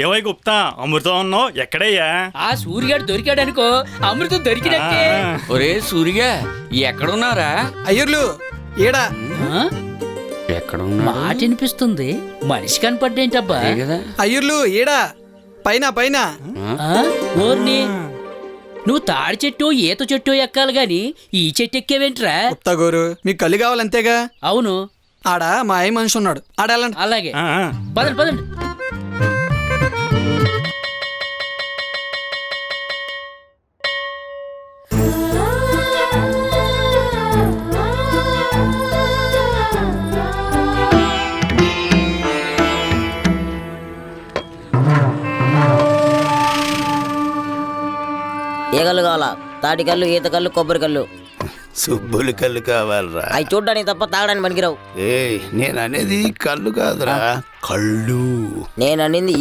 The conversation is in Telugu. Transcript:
ఏవై గుప్తా అమృతం ఉన్నావు ఎక్కడయ్యా? ఆ సూర్యగాడు దొరికాడనుకో అమృతం దొరికినట్టే. ఒరే సూరిగా ఎక్కడున్నారా? అయ్యర్లు ఈడా ఎక్కడున్నా మాట వినిపిస్తుంది, మనిషి కనపడ్డేంటబ్బా? అయ్యర్లు ఈడా పైన పైన. ఓర్ని, నువ్వు తాడి చెట్టు ఈత చెట్టు ఎక్కాలి గాని ఈ చెట్టు ఎక్కేవేంట్రా? గుప్తా గోరు మీకు కళ్ళు కావాలంతేగా. అవును, ఆడ మా అయ్య మనిషి ఉన్నాడు, ఆడాలంట. అలాగే పదండి పదండి. ఏ కళ్ళు కావాలా? తాటి కళ్ళు, ఈత కళ్ళు, కొబ్బరి కళ్ళు. సుబ్బులు కళ్ళు కావాలరా? అవి చూడ్డానికి తప్ప తాగడానికి పనికిరావు. నేను అనేది కళ్ళు కాదురా, కళ్ళు. నేను అనేది